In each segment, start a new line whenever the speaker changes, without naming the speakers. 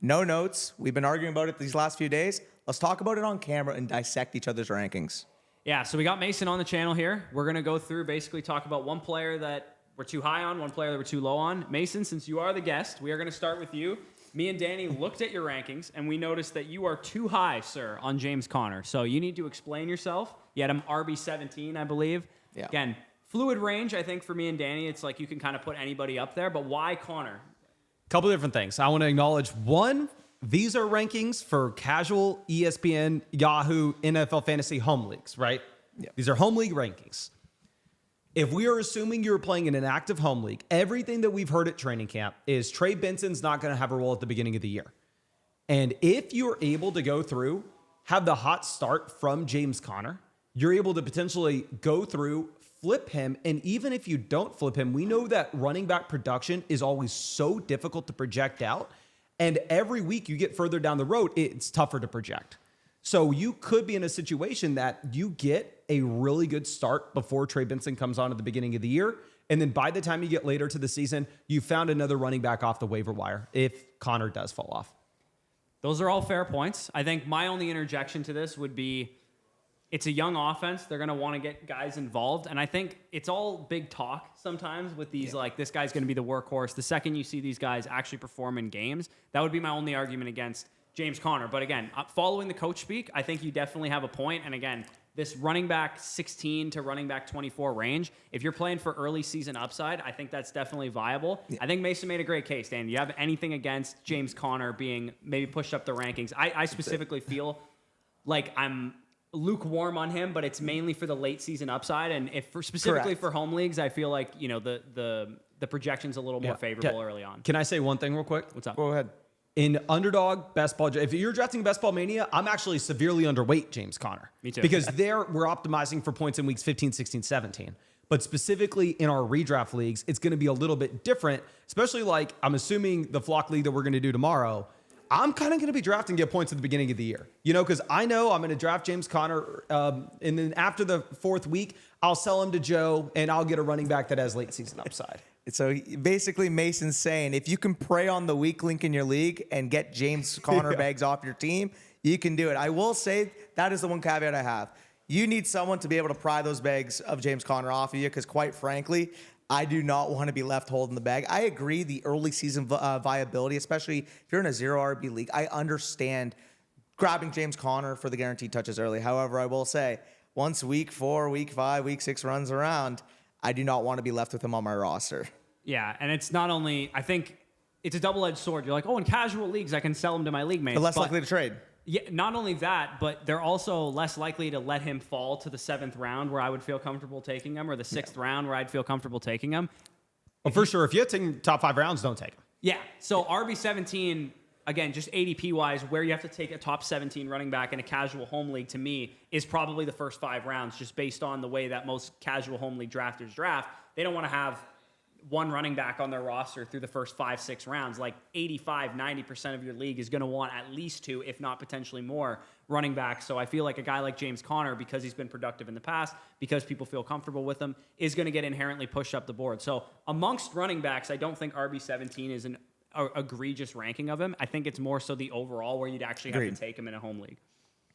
No notes. We've been arguing about it these last few days. Let's talk about it on camera and dissect each other's rankings.
Yeah, so we got Mason on the channel here. We're going to go through, basically talk about one player that we're too high on, one player that we're too low on. Mason, since you are the guest, we are going to start with you. Me and Danny looked at your rankings, and we noticed that you are too high, sir, on James Conner. So you need to explain yourself. You had him RB17, I believe.
Yeah.
Again, fluid range, I think, for me and Danny. It's like you can kind of put anybody up there, but why Conner?
Couple different things. I want to acknowledge, one, these are rankings for casual ESPN, Yahoo, NFL Fantasy home leagues, right?
Yeah.
These are home league rankings. If we are assuming you're playing in an active home league, everything that we've heard at training camp is Trey Benson's not going to have a role at the beginning of the year. And if you're able to go through, have the hot start from James Conner, you're able to potentially go through, flip him. And even if you don't flip him, we know that running back production is always so difficult to project out. And every week you get further down the road, it's tougher to project. So you could be in a situation that you get a really good start before Trey Benson comes on at the beginning of the year. And then by the time you get later to the season, you found another running back off the waiver wire if Conner does fall off.
Those are all fair points. I think my only interjection to this would be it's a young offense. They're going to want to get guys involved. And I think it's all big talk sometimes with these, like, this guy's going to be the workhorse. The second you see these guys actually perform in games, that would be my only argument against James Conner. But again, following the coach speak, I think you definitely have a point. And again, this running back 16 to running back 24 range, if you're playing for early season upside, I think that's definitely viable. Yeah. I think Mason made a great case, Dan. Do you have anything against James Conner being maybe pushed up the rankings? I specifically feel like I'm lukewarm on him, but it's mainly for the late season upside. And if specifically for home leagues, I feel like, you know, the projection's a little more favorable early on.
Can I say one thing real quick?
What's up?
Go ahead.
In underdog, best ball, if you're drafting best ball mania, I'm actually severely underweight James Conner.
Me too.
Because there we're optimizing for points in weeks 15, 16, 17. But specifically in our redraft leagues, it's going to be a little bit different, especially like I'm assuming the flock league that we're going to do tomorrow. I'm kind of going to be drafting get points at the beginning of the year, you know, because I know I'm going to draft James Conner. And then after the fourth week, I'll sell him to Joe and I'll get a running back that has late season upside.
So basically, Mason's saying if you can prey on the weak link in your league and get James Conner bags off your team, you can do it. I will say that is the one caveat I have. You need someone to be able to pry those bags of James Conner off of you because, quite frankly, I do not want to be left holding the bag. I agree the early season viability, especially if you're in a zero RB league, I understand grabbing James Conner for the guaranteed touches early. However, I will say once week 4, week 5, week 6 runs around, I do not want to be left with him on my roster.
Yeah, and it's not only, I think it's a double-edged sword. You're like, oh, in casual leagues, I can sell him to my league mates.
But less likely to trade.
Yeah, not only that, but they're also less likely to let him fall to the 7th round where I would feel comfortable taking him, or the 6th round where I'd feel comfortable taking him.
Well, for sure, if you're taking top 5 rounds, don't take him.
Yeah, so RB17, again, just ADP-wise, where you have to take a top 17 running back in a casual home league, to me, is probably the first 5 rounds, just based on the way that most casual home league drafters draft. They don't want to have one running back on their roster through the first 5, 6 rounds. Like 85, 90% of your league is going to want at least 2, if not potentially more, running backs. So I feel like a guy like James Conner, because he's been productive in the past, because people feel comfortable with him, is going to get inherently pushed up the board. So amongst running backs, I don't think RB17 is an egregious ranking of him. I think it's more so the overall where you'd actually have to take him in a home league.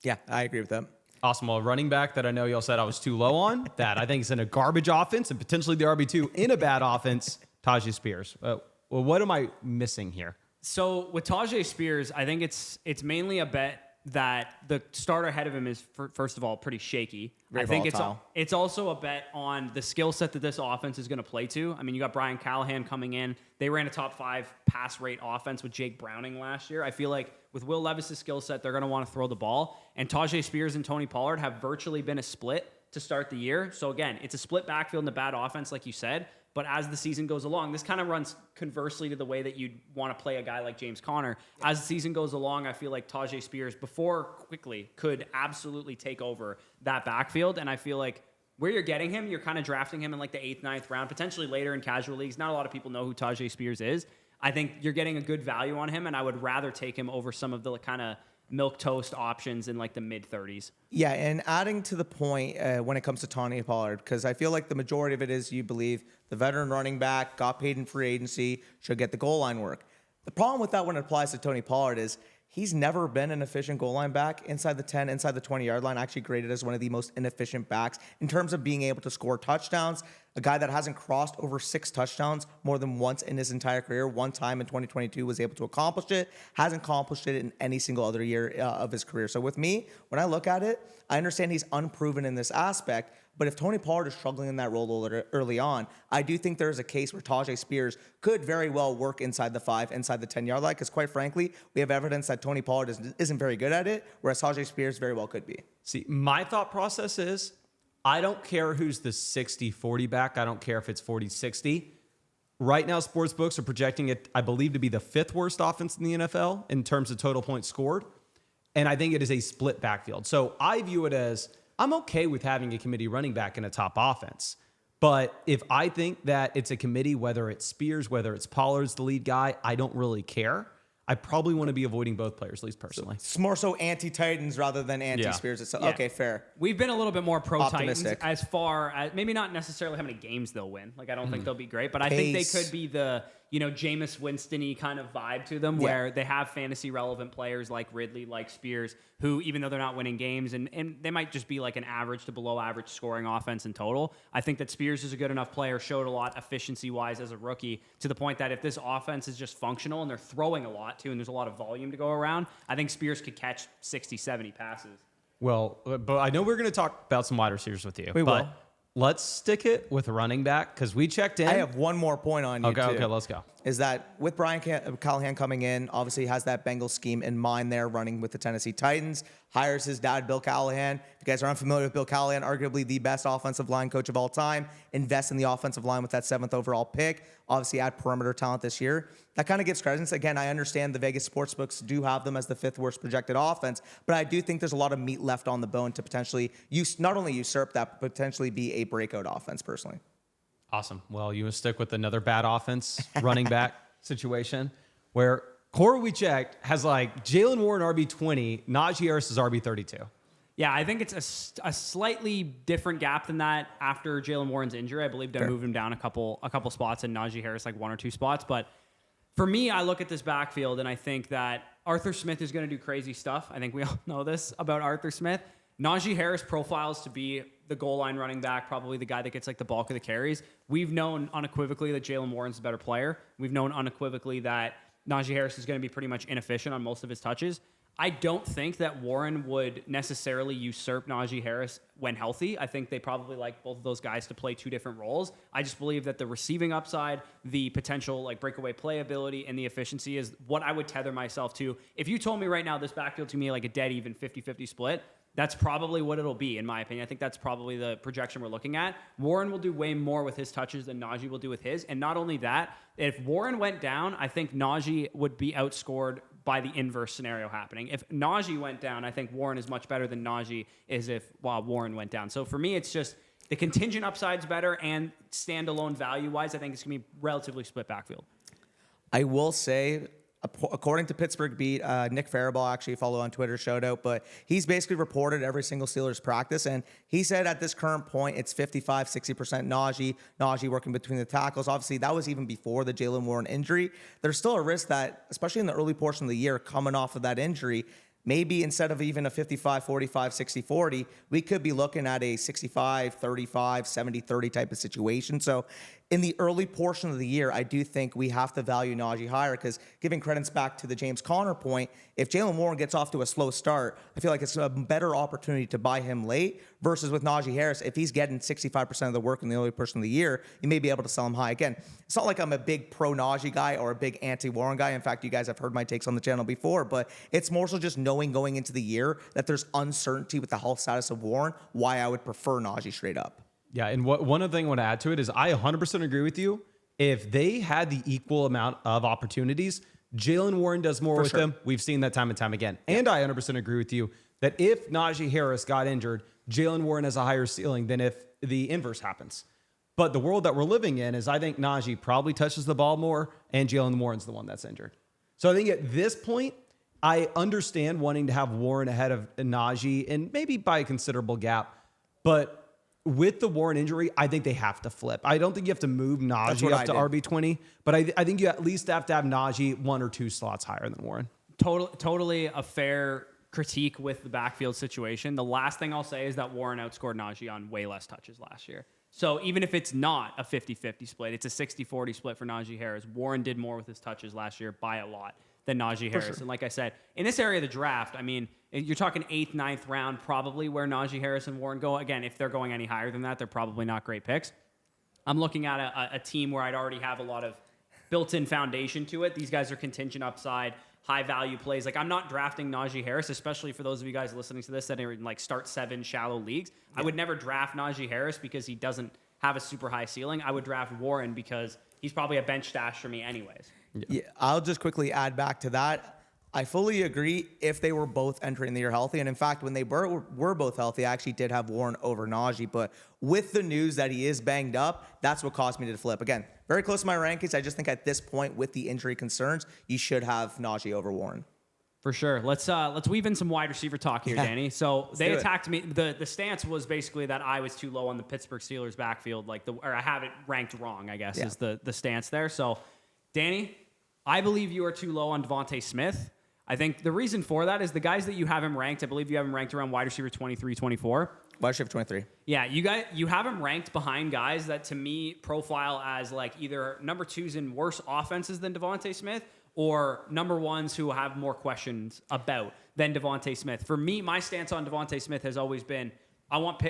Yeah, I agree with that.
Awesome. Well, running back that I know y'all said I was too low on, that I think is in a garbage offense and potentially the RB2 in a bad offense, Tyjae Spears. Well, what am I missing here?
So with Tyjae Spears, I think it's mainly a bet that the starter ahead of him is, first of all, pretty shaky.
Very
I think
volatile.
it's also a bet on the skill set that this offense is going to play to. I mean, you got Brian Callahan coming in. They ran a top 5 pass rate offense with Jake Browning last year. I feel like with Will Levis's skill set, they're going to want to throw the ball. And Tyjae Spears and Tony Pollard have virtually been a split to start the year. So again, it's a split backfield and a bad offense, like you said. But as the season goes along, this kind of runs conversely to the way that you'd want to play a guy like James Conner. As the season goes along, I feel like Tyjae Spears, before quickly, could absolutely take over that backfield. And I feel like where you're getting him, you're kind of drafting him in like the 8th, 9th round, potentially later in casual leagues. Not a lot of people know who Tyjae Spears is. I think you're getting a good value on him, and I would rather take him over some of the kind of milquetoast options in like the mid-30s.
Yeah, and adding to the point when it comes to Tony Pollard, because I feel like the majority of it is you believe the veteran running back got paid in free agency, should get the goal line work. The problem with that when it applies to Tony Pollard is he's never been an efficient goal line back inside the 10, inside the 20-yard line, actually graded as one of the most inefficient backs in terms of being able to score touchdowns. A guy that hasn't crossed over 6 touchdowns more than once in his entire career. One time in 2022 was able to accomplish it. Hasn't accomplished it in any single other year of his career. So with me, when I look at it, I understand he's unproven in this aspect. But if Tony Pollard is struggling in that role early on, I do think there is a case where Tyjae Spears could very well work inside the 5, inside the 10-yard line. Because quite frankly, we have evidence that Tony Pollard isn't very good at it, whereas Tyjae Spears very well could be.
See, my thought process is I don't care who's the 60-40 back. I don't care if it's 40-60. Right now, sportsbooks are projecting it, I believe, to be the 5th worst offense in the NFL in terms of total points scored. And I think it is a split backfield. So I view it as I'm okay with having a committee running back in a top offense. But if I think that it's a committee, whether it's Spears, whether it's Pollard's the lead guy, I don't really care. I probably want to be avoiding both players, at least personally.
It's more so anti-Titans rather than anti-Spears.
Yeah.
Okay, fair.
We've been a little bit more pro-Titans
Optimistic.
as far as maybe not necessarily how many games they'll win. Like, I don't think they'll be great, but I think they could be the, Jameis Winston-y kind of vibe to them where they have fantasy relevant players like Ridley, like Spears, who, even though they're not winning games, and they might just be like an average to below average scoring offense in total. I think that Spears is a good enough player, showed a lot efficiency-wise as a rookie, to the point that if this offense is just functional and they're throwing a lot too, and there's a lot of volume to go around, I think Spears could catch 60, 70 passes.
Well, but I know we're going to talk about some wide receivers with you.
We
but
will.
Let's stick it with running back because we checked in.
I have one more point on you,
Okay, let's go.
Is that with Brian Callahan coming in, obviously has that Bengals scheme in mind there, running with the Tennessee Titans, hires his dad, Bill Callahan. If you guys are unfamiliar with Bill Callahan, arguably the best offensive line coach of all time, invest in the offensive line with that 7th overall pick, obviously add perimeter talent this year. That kind of gives credence. Again, I understand the Vegas sportsbooks do have them as the 5th worst projected offense, but I do think there's a lot of meat left on the bone to potentially not only usurp that, but potentially be a breakout offense personally.
Awesome. Well, you want to stick with another bad offense running back situation where Core we checked has like Jaylen Warren RB20, Najee Harris is RB32.
Yeah, I think it's a slightly different gap than that after Jaylen Warren's injury. I believe they moved him down a couple spots and Najee Harris like 1 or 2 spots. But for me, I look at this backfield and I think that Arthur Smith is going to do crazy stuff. I think we all know this about Arthur Smith. Najee Harris profiles to be the goal line running back, probably the guy that gets like the bulk of the carries. We've known unequivocally that Jaylen Warren's a better player. We've known unequivocally that Najee Harris is going to be pretty much inefficient on most of his touches. I don't think that Warren would necessarily usurp Najee Harris when healthy. I think they probably like both of those guys to play 2 different roles. I just believe that the receiving upside, the potential like breakaway playability, and the efficiency is what I would tether myself to. If you told me right now this backfield to me like a dead even 50-50 split, that's probably what it'll be, in my opinion. I think that's probably the projection we're looking at. Warren will do way more with his touches than Najee will do with his. And not only that, if Warren went down, I think Najee would be outscored by the inverse scenario happening. If Najee went down, I think Warren is much better than Najee is if Warren went down. So for me, it's just the contingent upside's better, and standalone value-wise, I think it's going to be relatively split backfield.
I will say, according to Pittsburgh Beat, Nick Faribault, actually follow on Twitter, showed out, but he's basically reported every single Steelers practice, and he said at this current point, it's 55-60% Najee working between the tackles. Obviously, that was even before the Jaylen Warren injury. There's still a risk that, especially in the early portion of the year, coming off of that injury, maybe instead of even a 55-45, 60-40, we could be looking at a 65-35, 70-30 type of situation. So in the early portion of the year, I do think we have to value Najee higher because giving credence back to the James Conner point, if Jaylen Warren gets off to a slow start, I feel like it's a better opportunity to buy him late versus with Najee Harris. If he's getting 65% of the work in the early portion of the year, you may be able to sell him high. Again, it's not like I'm a big pro Najee guy or a big anti-Warren guy. In fact, you guys have heard my takes on the channel before, but it's more so just knowing going into the year that there's uncertainty with the health status of Warren, why I would prefer Najee straight up.
Yeah, and one other thing I want to add to it is I 100% agree with you. If they had the equal amount of opportunities, Jaylen Warren does more with them. We've seen that time and time again. And I 100% agree with you that if Najee Harris got injured, Jaylen Warren has a higher ceiling than if the inverse happens. But the world that we're living in is I think Najee probably touches the ball more and Jaylen Warren's the one that's injured. So I think at this point, I understand wanting to have Warren ahead of Najee and maybe by a considerable gap. But with the Warren injury, I think they have to flip. I don't think you have to move Najee up to RB20, but I think you at least have to have Najee 1 or 2 slots higher than Warren.
Totally a fair critique with the backfield situation. The last thing I'll say is that Warren outscored Najee on way less touches last year. So even if it's not a 50-50 split, it's a 60-40 split for Najee Harris. Warren did more with his touches last year by a lot than Najee Harris. Sure. And like I said, in this area of the draft, I mean, you're talking 8th, 9th round probably where Najee Harris and Warren go. Again, if they're going any higher than that, they're probably not great picks. I'm looking at a team where I'd already have a lot of built-in foundation to it. These guys are contingent upside, high-value plays. Like, I'm not drafting Najee Harris, especially for those of you guys listening to this that are in, like, start 7 shallow leagues. Yeah. I would never draft Najee Harris because he doesn't have a super high ceiling. I would draft Warren because he's probably a bench stash for me anyways.
Yeah, I'll just quickly add back to that. I fully agree if they were both entering the year healthy. And in fact, when they were both healthy, I actually did have Warren over Najee. But with the news that he is banged up, that's what caused me to flip. Again, very close to my rankings. I just think at this point, with the injury concerns, you should have Najee over Warren.
For sure. Let's weave in some wide receiver talk here, Danny. So they attacked me. The stance was basically that I was too low on the Pittsburgh Steelers backfield, or I have it ranked wrong, I guess, is the stance there. So, Danny, I believe you are too low on Devonta Smith. I think the reason for that is the guys that you have him ranked, I believe you have him ranked around wide receiver 23, 24.
Wide receiver 23.
Yeah, you have him ranked behind guys that to me profile as like either number 2s in worse offenses than Devonta Smith or number 1s who have more questions about than Devonta Smith. For me, my stance on Devonta Smith has always been I want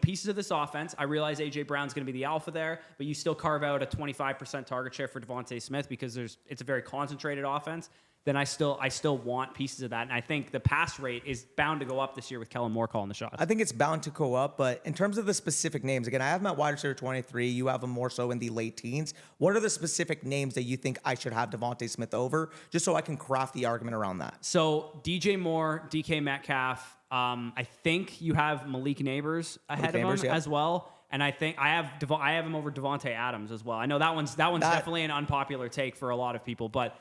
pieces of this offense. I realize A.J. Brown's going to be the alpha there, but you still carve out a 25% target share for Devonta Smith because it's a very concentrated offense. Then I still want pieces of that. And I think the pass rate is bound to go up this year with Kellen Moore calling the shots.
I think it's bound to go up, but in terms of the specific names, again, I have him at wide receiver 23. You have him more so in the late teens. What are the specific names that you think I should have Devonta Smith over, just so I can craft the argument around that?
So DJ Moore, DK Metcalf, I think you have Malik Neighbors ahead of him as well. And I think I have him over Devontae Adams as well. I know that one's definitely an unpopular take for a lot of people, but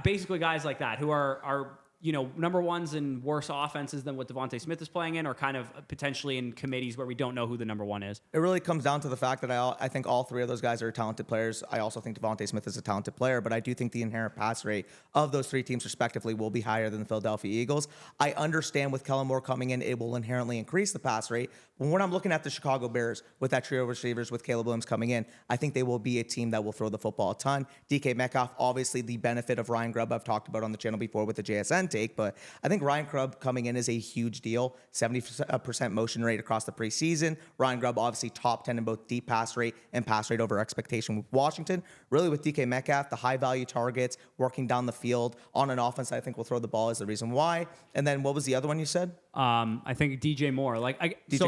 basically guys like that who are number 1s in worse offenses than what Devonta Smith is playing in, or kind of potentially in committees where we don't know who the number 1 is.
It really comes down to the fact that I think all 3 of those guys are talented players. I also think Devonta Smith is a talented player, but I do think the inherent pass rate of those 3 teams respectively will be higher than the Philadelphia Eagles. I understand with Kellen Moore coming in, it will inherently increase the pass rate. But when I'm looking at the Chicago Bears with that trio of receivers with Caleb Williams coming in, I think they will be a team that will throw the football a ton. DK Metcalf, obviously the benefit of Ryan Grubb I've talked about on the channel before with the JSN take, but I think Ryan Grubb coming in is a huge deal. 70% motion rate across the preseason. Ryan Grubb obviously top 10 in both deep pass rate and pass rate over expectation with Washington. Really with DK Metcalf, the high value targets, working down the field on an offense that I think will throw the ball is the reason why. And then what was the other one you said?
I think DJ Moore.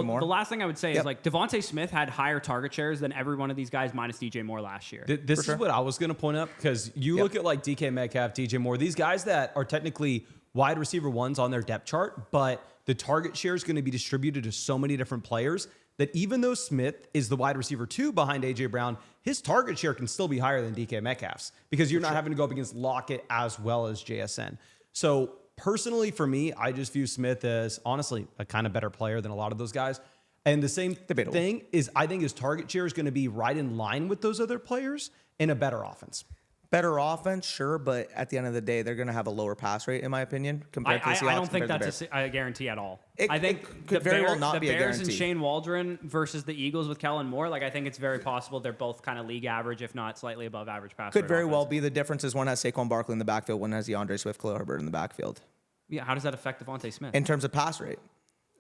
Moore. The last thing I would say is Devonta Smith had higher target shares than every one of these guys minus DJ Moore last year.
This is what I was going to point up because you look at like DK Metcalf, DJ Moore, these guys that are technically wide receiver 1s on their depth chart, but the target share is going to be distributed to so many different players that even though Smith is the wide receiver 2 behind A.J. Brown, his target share can still be higher than DK Metcalf's because you're not having to go up against Lockett as well as JSN. So personally, for me, I just view Smith as honestly a kind of better player than a lot of those guys. And the same thing is I think his target share is going to be right in line with those other players in a better offense.
Better offense, sure, but at the end of the day, they're going to have a lower pass rate, in my opinion, compared to the Seahawks.
I don't think that's a guarantee at all.
I think it could very well not be a guarantee.
The Bears and Shane Waldron versus the Eagles with Kellen Moore, I think it's very possible they're both kind of league average, if not slightly above average pass rate.
Could very well be. The difference is one has Saquon Barkley in the backfield, one has DeAndre Swift, Khalil Herbert in the backfield.
Yeah, how does that affect Devonta Smith?
In terms of pass rate.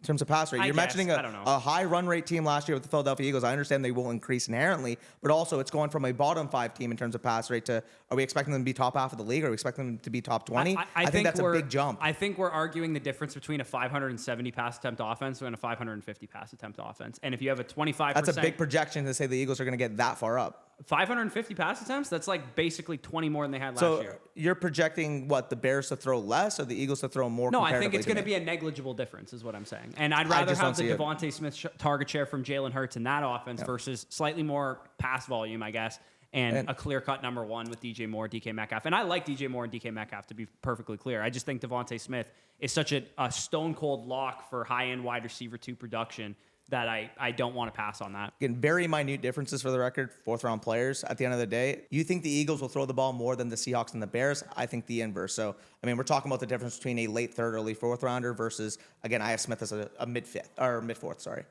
You're mentioning a high run rate team last year with the Philadelphia Eagles. I understand they will increase inherently, but also it's going from a bottom 5 team in terms of pass rate to, are we expecting them to be top half of the league? Or are we expecting them to be top 20? I think that's a big jump.
I think we're arguing the difference between a 570 pass attempt offense and a 550 pass attempt offense. And if you have a 25%...
That's a big projection to say the Eagles are going to get that far up.
550 pass attempts? That's like basically 20 more than they had last year.
So you're projecting what, the Bears to throw less or the Eagles to throw more?
No, I think it's going to be a negligible difference is what I'm saying. And I'd rather have the Devonta Smith target share from Jalen Hurts in that offense versus slightly more pass volume, I guess, and a clear-cut number 1 with DJ Moore, DK Metcalf. And I like DJ Moore and DK Metcalf, to be perfectly clear. I just think Devonta Smith is such a stone-cold lock for high-end wide receiver 2 production that I don't want to pass on that.
Again, very minute differences for the record, 4th-round players at the end of the day. You think the Eagles will throw the ball more than the Seahawks and the Bears? I think the inverse. So, I mean, we're talking about the difference between a late 3rd, early 4th-rounder versus, again, I have Smith as a mid-5th, or mid-4th, sorry.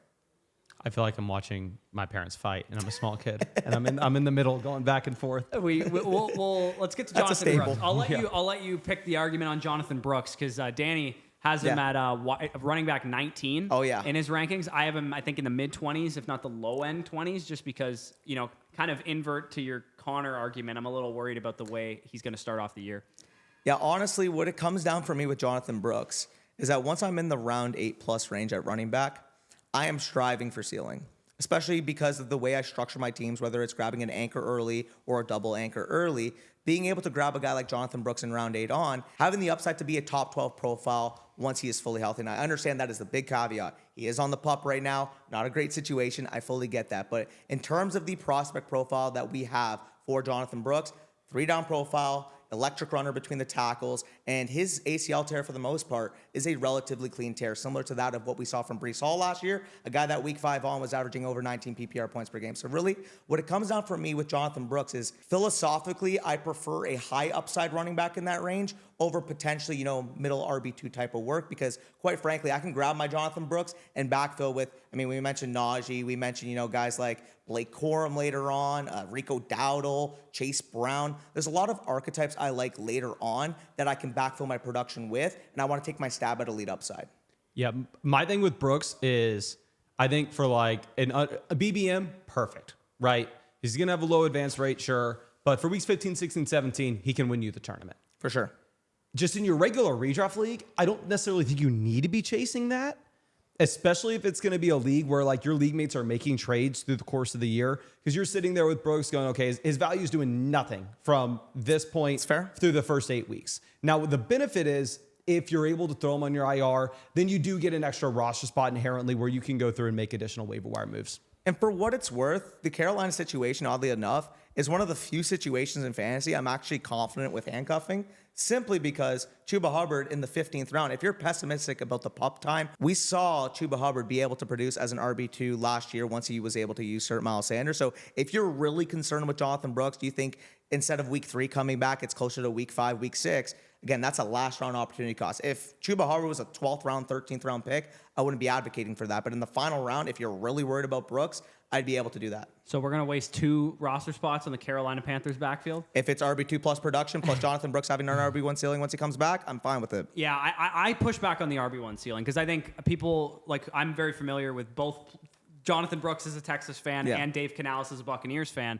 I feel like I'm watching my parents fight, and I'm a small kid, and I'm in the middle, going back and forth.
We'll let's get to
That's a
Jonathon Brooks.
staple.
I'll let you pick the argument on Jonathon Brooks because Danny has him at running back 19.
Oh, yeah.
In his rankings, I have him I think in the mid 20s, if not the low end 20s, just because kind of invert to your Connor argument. I'm a little worried about the way he's going to start off the year.
Yeah, honestly, what it comes down for me with Jonathon Brooks is that once I'm in the round 8+ range at running back, I am striving for ceiling, especially because of the way I structure my teams, whether it's grabbing an anchor early or a double anchor early. Being able to grab a guy like Jonathon Brooks in round 8 on, having the upside to be a top 12 profile once he is fully healthy. And I understand that is the big caveat. He is on the PUP right now. Not a great situation. I fully get that. But in terms of the prospect profile that we have for Jonathon Brooks, 3-down profile, electric runner between the tackles, and his ACL tear for the most part is a relatively clean tear, similar to that of what we saw from Breece Hall last year, a guy that week 5 on was averaging over 19 PPR points per game. So really, what it comes down for me with Jonathon Brooks is philosophically, I prefer a high upside running back in that range over potentially, middle RB2 type of work, because quite frankly, I can grab my Jonathon Brooks and backfill with, we mentioned Najee, we mentioned, guys like Blake Corum later on, Rico Dowdle, Chase Brown. There's a lot of archetypes I like later on that I can backfill my production with, and I want to take my stab at elite upside.
Yeah, my thing with Brooks is I think for like a BBM, perfect, right? He's going to have a low advance rate, sure, but for weeks 15, 16, 17, he can win you the tournament.
For sure.
Just in your regular redraft league, I don't necessarily think you need to be chasing that, especially if it's going to be a league where like your league mates are making trades through the course of the year, because you're sitting there with Brooks going, okay, his value is doing nothing from this point through the first 8 weeks. Now, the benefit is if you're able to throw him on your IR, then you do get an extra roster spot inherently where you can go through and make additional waiver wire moves.
And for what it's worth, the Carolina situation, oddly enough, is one of the few situations in fantasy I'm actually confident with handcuffing, simply because Chuba Hubbard in the 15th round, if you're pessimistic about the PUP time, we saw Chuba Hubbard be able to produce as an RB2 last year once he was able to use Miles Sanders. So if you're really concerned with Jonathon Brooks, do you think instead of week 3 coming back, it's closer to week 5, week 6? Again, that's a last round opportunity cost. If Chuba Hubbard was a 12th round, 13th round pick, I wouldn't be advocating for that. But in the final round, if you're really worried about Brooks, I'd be able to do that.
So we're going to waste 2 roster spots on the Carolina Panthers backfield?
If it's RB2 plus production, plus Jonathon Brooks having an RB1 ceiling once he comes back, I'm fine with it.
Yeah, I push back on the RB1 ceiling because I think people, I'm very familiar with both Jonathon Brooks as a Texas fan and Dave Canales as a Buccaneers fan.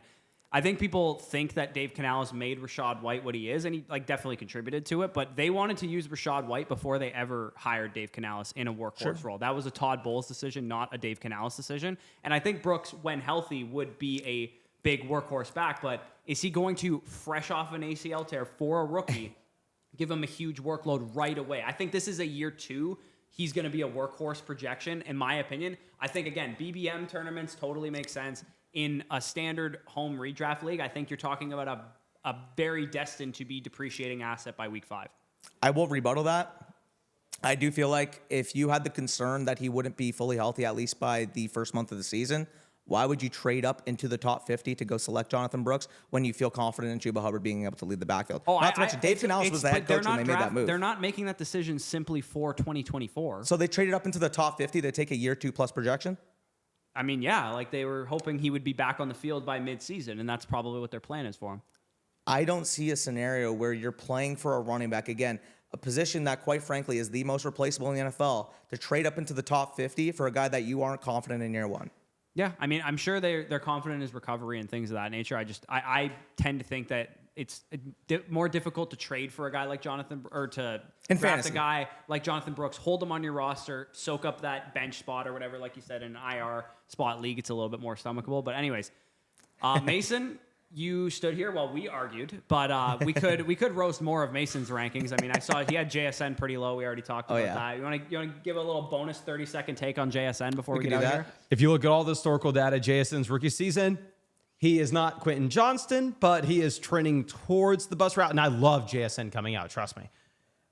I think people think that Dave Canales made Rachaad White what he is, and he definitely contributed to it. But they wanted to use Rachaad White before they ever hired Dave Canales in a workhorse role. That was a Todd Bowles decision, not a Dave Canales decision. And I think Brooks, when healthy, would be a big workhorse back. But is he going to, fresh off an ACL tear for a rookie, give him a huge workload right away? I think this is a year 2. He's going to be a workhorse projection, in my opinion. I think, again, BBM tournaments totally make sense. In a standard home redraft league, I think you're talking about a very destined to be depreciating asset by week 5.
I will rebuttal that. I do feel like if you had the concern that he wouldn't be fully healthy at least by the first month of the season, why would you trade up into the top 50 to go select Jonathon Brooks when you feel confident in Chuba Hubbard being able to lead the backfield? Not to mention, Dave Canales was the head coach when they made that move.
They're not making that decision simply for 2024.
So they traded up into the top 50 to take a year 2 plus projection?
I mean, yeah, they were hoping he would be back on the field by midseason, and that's probably what their plan is for him.
I don't see a scenario where you're playing for a running back, again, a position that, quite frankly, is the most replaceable in the NFL, to trade up into the top 50 for a guy that you aren't confident in year 1.
Yeah, I mean, I'm sure they're confident in his recovery and things of that nature. I tend to think that it's more difficult to trade for a guy like Jonathon, or to draft a guy like Jonathon Brooks, hold him on your roster, soak up that bench spot or whatever, like you said, in an IR spot league, it's a little bit more stomachable. But anyways, Mason, you stood here while we argued, but we could roast more of Mason's rankings. I mean, I saw he had JSN pretty low. We already talked about that. You want to give a little bonus 30-second take on JSN before we get out of here?
If you look at all the historical data, JSN's rookie season, he is not Quentin Johnston, but he is trending towards the bus route. And I love JSN coming out, trust me.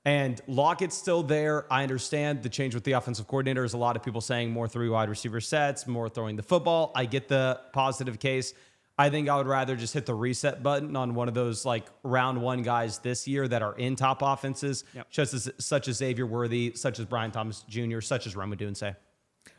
And Lockett's still there. I understand the change with the offensive coordinator is a lot of people saying more 3 wide receiver sets, more throwing the football. I get the positive case. I think I would rather just hit the reset button on one of those like round 1 guys this year that are in top offenses, such as Xavier Worthy, such as Brian Thomas Jr., such as Roma Dunse.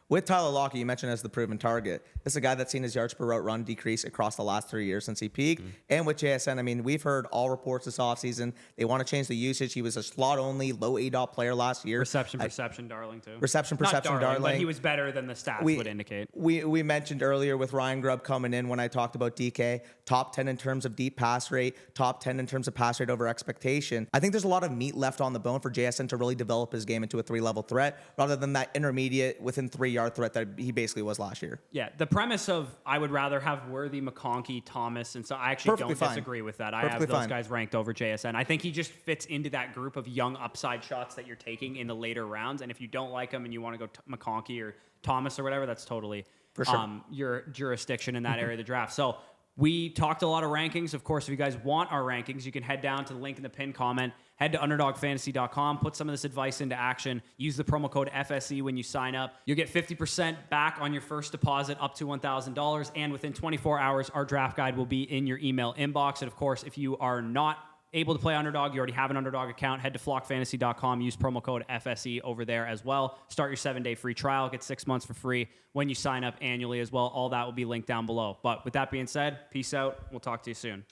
With Tyler Lockett, you mentioned as the proven target. This is a guy that's seen his yards per route run decrease across the last 3 years since he peaked. And with JSN, I mean, we've heard all reports this offseason. They want to change the usage. He was a slot-only, low ADOT player last year.
Perception, darling, too.
Reception,
Not
darling.
But he was better than the stats would indicate.
We mentioned earlier with Ryan Grubb coming in when I talked about DK, top 10 in terms of deep pass rate, top 10 in terms of pass rate over expectation. I think there's a lot of meat left on the bone for JSN to really develop his game into a 3-level threat rather than that intermediate within 3-yard threat that he basically was last year.
Yeah, the premise of I would rather have Worthy, McConkey, Thomas, and so I actually
Perfectly
don't
fine.
disagree with that. I
Perfectly
have those
fine.
guys ranked over JSN. I think he just fits into that group of young upside shots that you're taking in the later rounds. And if you don't like him and you want to go McConkey or Thomas or whatever, that's totally
For sure.
Your jurisdiction in that area of the draft. So we talked a lot of rankings. Of course, if you guys want our rankings, you can head down to the link in the pinned comment. Head to underdogfantasy.com, put some of this advice into action. Use the promo code FSE when you sign up. You'll get 50% back on your first deposit up to $1,000. And within 24 hours, our draft guide will be in your email inbox. And of course, if you are not able to play Underdog, you already have an Underdog account, head to flockfantasy.com, use promo code FSE over there as well. Start your 7-day free trial, get 6 months for free when you sign up annually as well. All that will be linked down below. But with that being said, peace out. We'll talk to you soon.